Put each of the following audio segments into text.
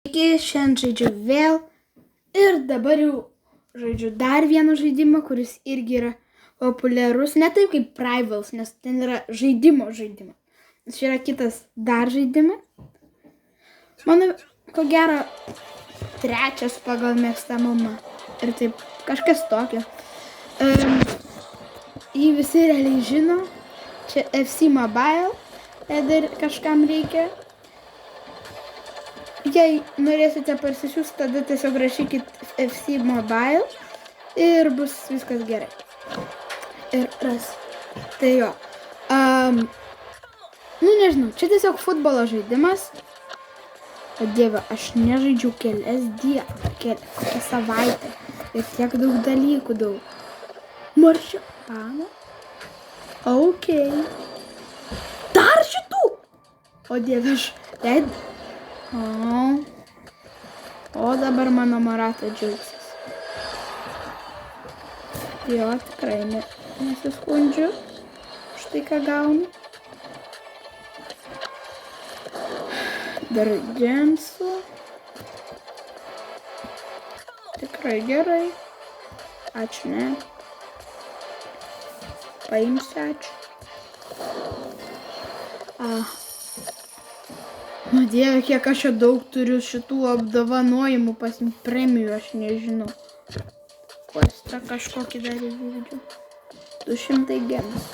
Šiandien žaidžiu vėl ir dabar jau žaidžiu dar vieną žaidimą, kuris irgi yra populiarus, ne taip kaip Rivals, nes ten yra žaidimo. Čia yra kitas dar žaidimas. Mano, ko gero, trečias pagal mėgstamumą. Ir taip, kažkas tokio. Jį visi realiai žino. Čia FC Mobile. Dar kažkam reikia. Jei norėsite parsisiųsti, tada tiesiog rašykit FC Mobile ir bus viskas gerai. Ir ras. Tai jo. Nežinau, čia tiesiog futbolo žaidimas. O Dieve, aš nežaidžiu kelias dienas, kokią savaitę. Ir tiek daug dalykų daug. Maršipano. Ok. Dar šitų. O Dieve, aš leid. O dabar mano Marata džiaugsis. Jo, tikrai nesiskundžiu. Štai ką gaunu. Dar džemsų. Tikrai gerai. Ačiū, ne. Paimsiu, ačiū. Nu Dieve, kiek aš čia daug turiu šitų apdovanojimų premijų, aš nežinau. Questą kažkokį dar įvykdžiu. 200 gems.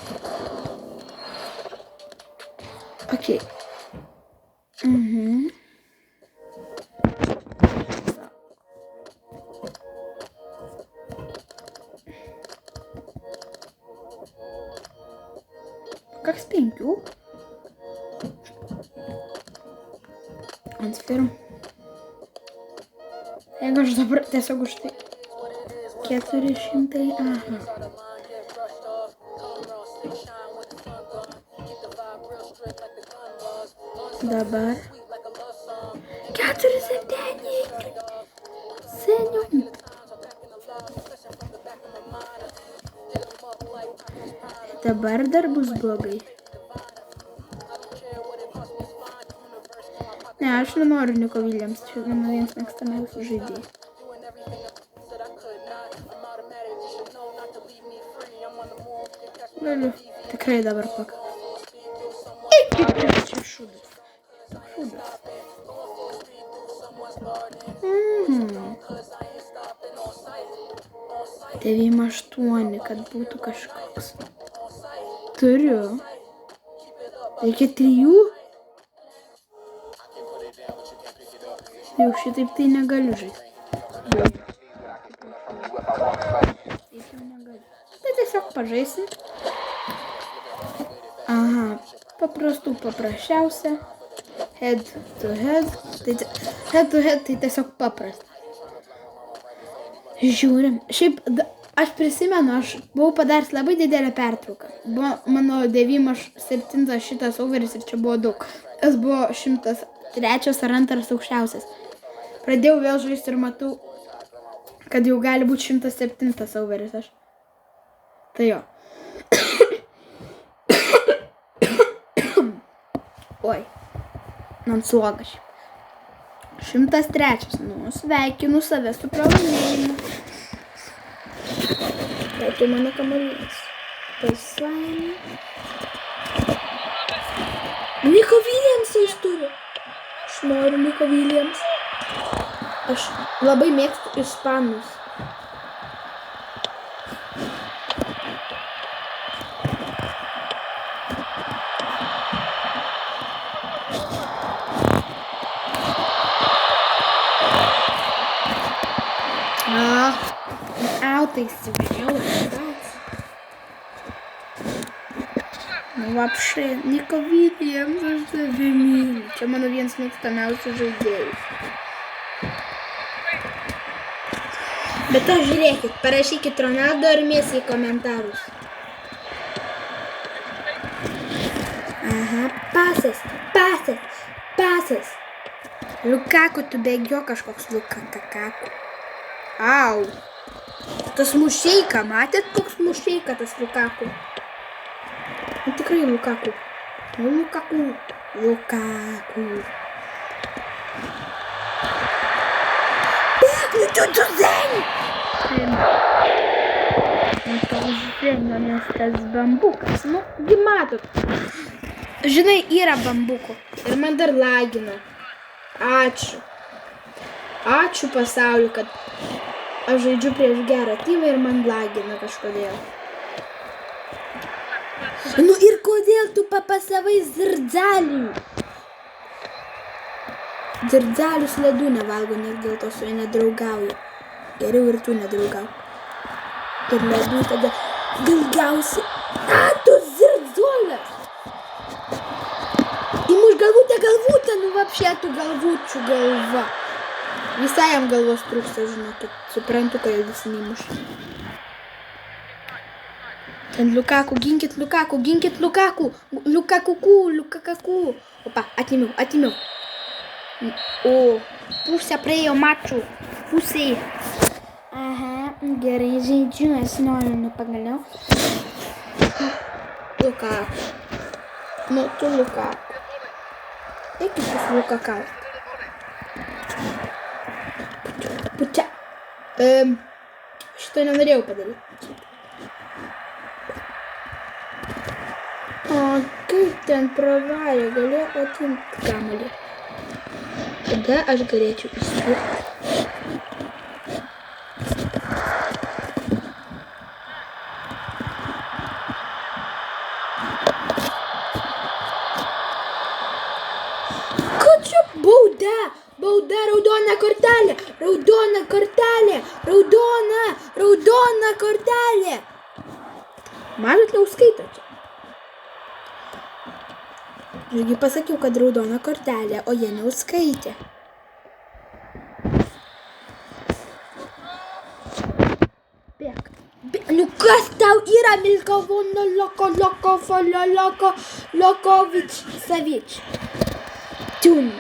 Ok. Как с 5? Ant firmų. Jeigu aš dabar tiesiog už tai 400, aha. Dabar 47. Seniau. Dabar dar bus blogai. Ne, aš nenoriu Niko Williams, čia mano vienas mėgstamiausių žaidėjų. Galiu, tikrai dabar pakaks. Eik, čia šūdas. Šūdas. 9-8, kad būtų kažkoks. Turiu. Reikia 3. Jau šitaip tai negaliu žaisti. Tai tiesiog pažaisim. Aha, paprasčiausia. Head to head. Head to head tai tiesiog paprasta. Žiūrim. Šiaip, aš prisimenu, aš buvau padaręs labai didelę pertrauką. Buvo mano 9-7 šitas overis ir čia buvo daug. Jis buvo 103 ar 2 aukščiausias. Pradėjau vėl žaisti ir matau, kad jau gali būti 107 overis aš. Tai jo. Oi. Man sloga šiaip. 103. Nu, sveikinu save su pralaimėjimu. Tai mano kamuolys. Paslaimė. Niko Williams jis turi. Aš noriu Niko Williams. Aš labai mėgstu ispanus. Tai įsivažiau. Nu, вообще, Niko Williams, aš tave myliu. Čia mano vienas mėgstamiausių žaidėjų. Bet to žiūrėkit, parašykit Ronaldo ar Messi į komentarus. Aha, pasas. Lukaku, tu bėgio kažkoks Lukaku. Au. Tas mušeika, matėt koks mušeika tas Lukaku? Nu, tikrai Lukaku. Lukaku. Tu Zenio! Toks Zenio, nes tas bambukas, gi matot. Žinai, yra bambukų ir man dar lagino. Ačiū. Ačiū pasauliu, kad aš žaidžiu prieš gerą tymą ir man lagina kažkodėl. Nu ir kodėl tu papasavai zirdzalių? Zirdzalius ledų nevalgo, nes dėl to su juo nedraugauja. Geriau ir tu nedraugauk. Ir ledų tada daugiausiai. Tu zirdzuolas! Įmuš galvutę, nu vapšė tu galvučių galva. Visai jam galvos trūksta, žinokit. Suprantu, kad jis neįmuša. Ten Lukaku, ginkit Lukaku. Lukaku. Opa, atimiau. O, pusę praėjo mačų. Pusė. Aha, gerai žaidžiu, aš noriu pagaliau. Lukaku. Nu, tu Lukaku. Eikit pas Lukaku. Pučia. Šito nenorėjau padaryti. O, kaip ten pravarė, galėjo atimti kamuolį. Tada aš galėčiau išskirti. Ką čia bauda? Bauda, raudona kortelė. Raudona kortelė. Matot, neuskaito čia. Žingi pasakiau, kad raudona kortelė, o jie neuskaitė. Bėk. Nu kas tau yra, Milkovono Lokovič Savič? Tunt.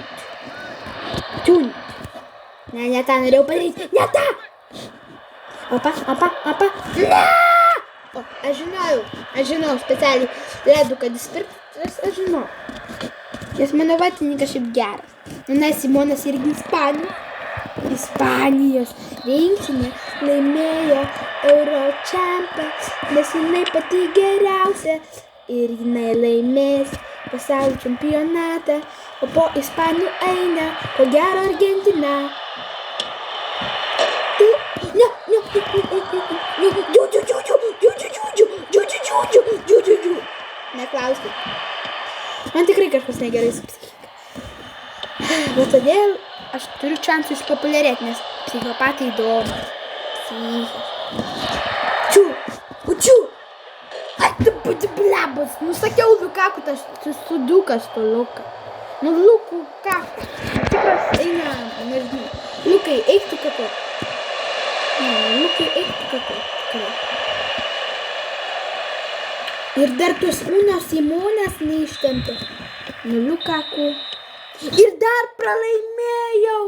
Ne tą norėjau padaryti. Ne tą! Opa. Ne! O, aš žinau specialiai ledu, kad jis pirktų. Aš žinau. Nes mano vatininkas šiaip geras. Nes Simonas irgi Ispanijos rinktinė laimėjo Euročempionatą, nes jinai pati geriausia ir jinai laimės pasaulio čempionatą, o po Ispanijų eina, ko gero Argentina. Neklauskit. Man tikrai kažkas negerai su psichika. Bet todėl aš turiu šansų išpopuliarėti, nes psichopatai įdomu. Učiu! Ai, tu būti blebas. Nu, sakiau Lukaku, tas sudukas to Luka. Nu, Lukaku. Tikras eina, nežinau. Lukai, eik tu kakau. Tikrai. Ir dar tos Simonas neištempė. Nu, Lukaku. Ir dar pralaimėjau.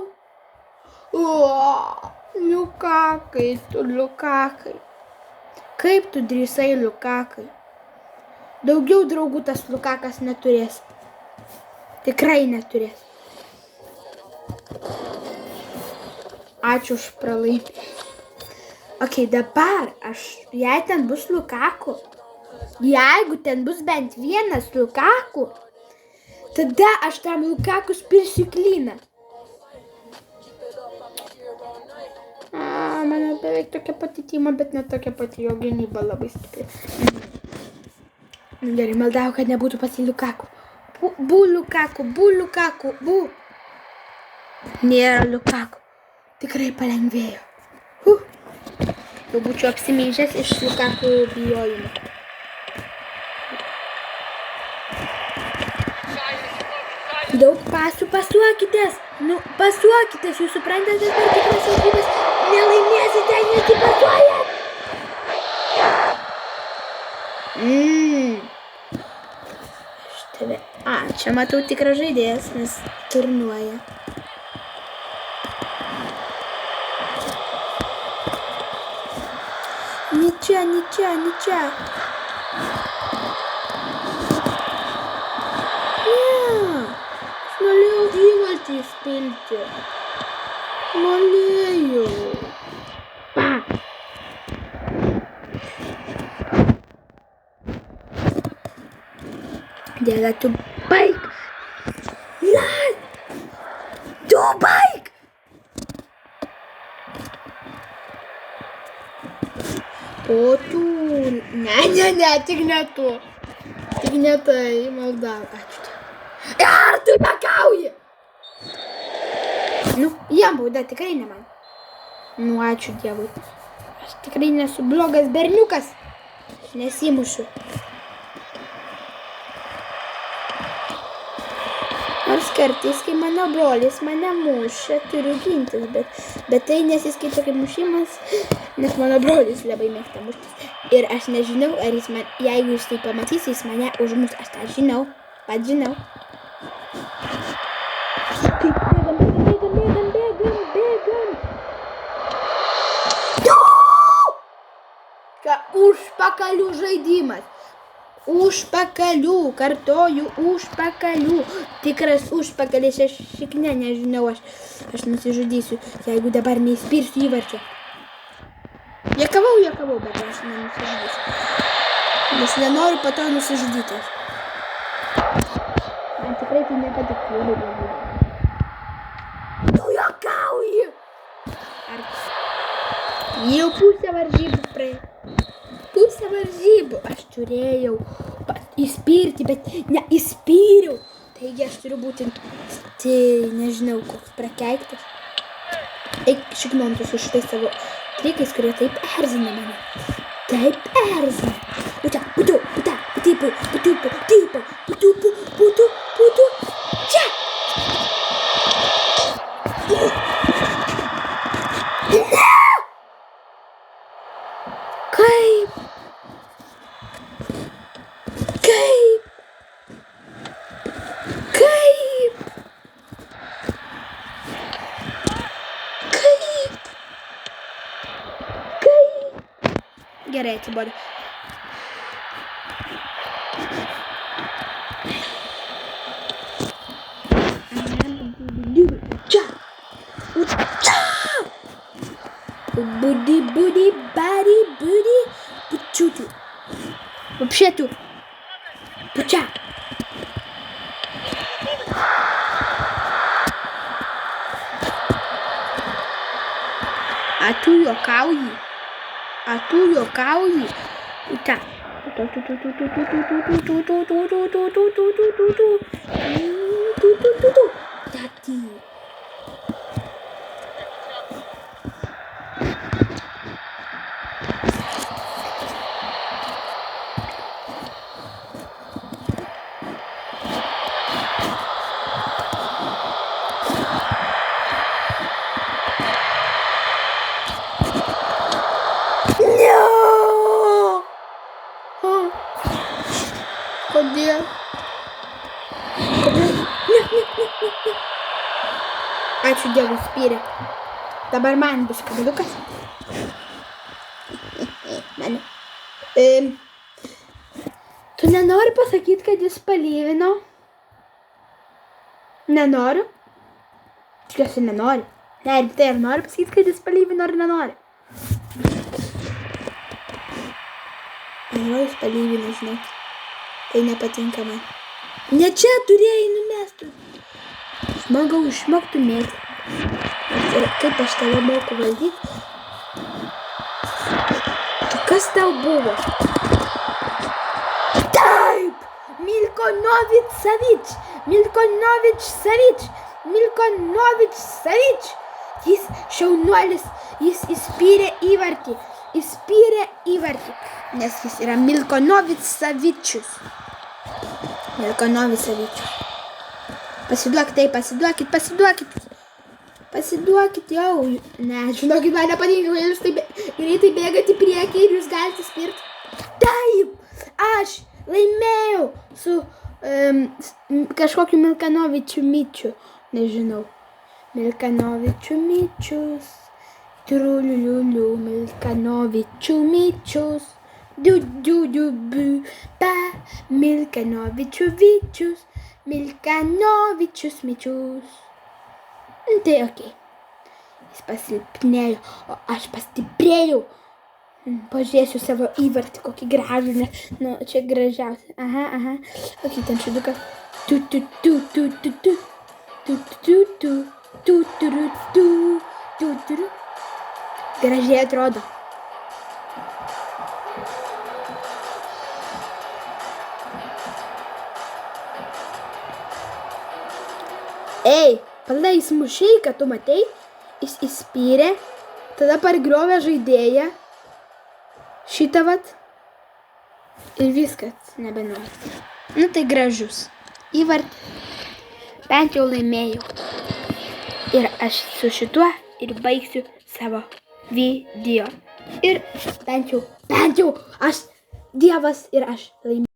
Lukakai. Kaip tu drįsai, Lukakai? Daugiau draugų tas Lukakas neturės. Tikrai neturės. Ačiū už pralaimėjimą. Ok, dabar jei ten bus Lukaku, jeigu ten bus bent vienas Lukaku, tada aš tam Lukaku spirsiu klyną. Mano beveik tokia pati tima, bet ne tokia pati jo gynyba labai stipri. Gerai, maldau, kad nebūtų pati Lukaku. Lukaku. Nėra Lukaku. Tikrai palengvėjo. Jau būčiau apsimyžęs iš Lukaku bijojimo. Daug pasuokitės. Nu, pasuokitės, jūs suprantate, per tikras augybės nelaimėsite, nes jį pasuojat. Štai. Čia matau tikras žaidėjas, nes turnuoja. Ni čia. Norėjau įvartį įspilti. Norėjau. Dieve, tu baik. Lan! Tu baik! O tu... Ne, tik ne tu. Tik ne tai, maldauju. Ačiū Dievui. Ar tu nekauji? Nu, jam bauda, tikrai ne man. Nu, ačiū Dievui. Aš tikrai nesu blogas berniukas. Aš nesimušiu. Nors kartais, kai mano brolis mane mušia, turiu gintis, bet tai nesiskaito kaip mušimas, nes mano brolis labai mėgsta muštis. Ir aš nežinau, ar jis man, jeigu jis tai pamatys, jis mane užmuš. Aš tą žinau, pat žinau. Bėgam. Ką užpakalių žaidimas. Užpakalių, kartoju, užpakalių. Tikras užpakalis, aš šikne nežinau, aš nusižudysiu, jeigu dabar neįspirsiu įvarčio. Juokavau, bet aš nenusižudysiu. Nes nenoriu po to nusižudyti. Man tikrai tai nepatiktų labai blogai. Tu juokauji! Jau pusę varžybų praėjo. Pusę varžybų aš turėjau įspirti, bet neįspyriau. Taigi aš turiu būti, nežinau, koks prakeiktas. Eik šiknontus su šitais savo trikais, kurie taip erzina mane. Taip erzina. Putu. Čia! Ne! Kaip? Gerai, atsibodo. Čia! Буди, бари, буди, пучуту. Вообще-то. Пуча. А tu juokauji? Ta. Tati. Kodėl? Ne. Ačiū Dievui, spyrė. Dabar man bus kabliukas. Mane. Tu nenori pasakyti, kad jis palyvino? Nenoriu? Tikiuosi nenori. Ne, tai ar nori pasakyti, kad jis palyvino ar nenori? Nenori jis palyvino, žinai. Tai nepatinka man. Ne čia turėjai numestų. Žmogau, išmoktų mėgti. Ir kaip aš tave moku valdyti? Tai kas tau buvo? Taip! Milkonovič Savič! Jis šaunuolis, jis įspyrė įvartį. Nes jis yra Milkonovič Savičius. Pasiduokit jau. Ne, žinokit, man nepatinka, kad jūs taip greitai bėgate į priekį ir jūs galite spirti. Taip, aš laimėjau su kažkokiu Milkanovičiu Mičiu. Nežinau. Milkanovičiu Mičius. Truliuliuliu, Milkanovičiu Mičius. Du, ba, Milkanovičiu Vičius. Milkanovičius Mičius. Tai okei. Jis pasilpnėjo, o aš pastiprėjau. Pažiūrėsiu savo įvartį, kokį gražų, nu, čia gražiausia. Aha. Kokį ten šiudukas. Tu. Gražiai atrodo. Ei, pala įsmušiai, kad tu matei, jis įspyrė, tada pargriovė žaidėją, šitą vat, ir viskas nebenori. Nu tai gražus įvartis, bent jau laimėjau. Ir aš su šituo ir baigsiu savo video. Ir bent jau, aš, Dievas ir aš laimėjau.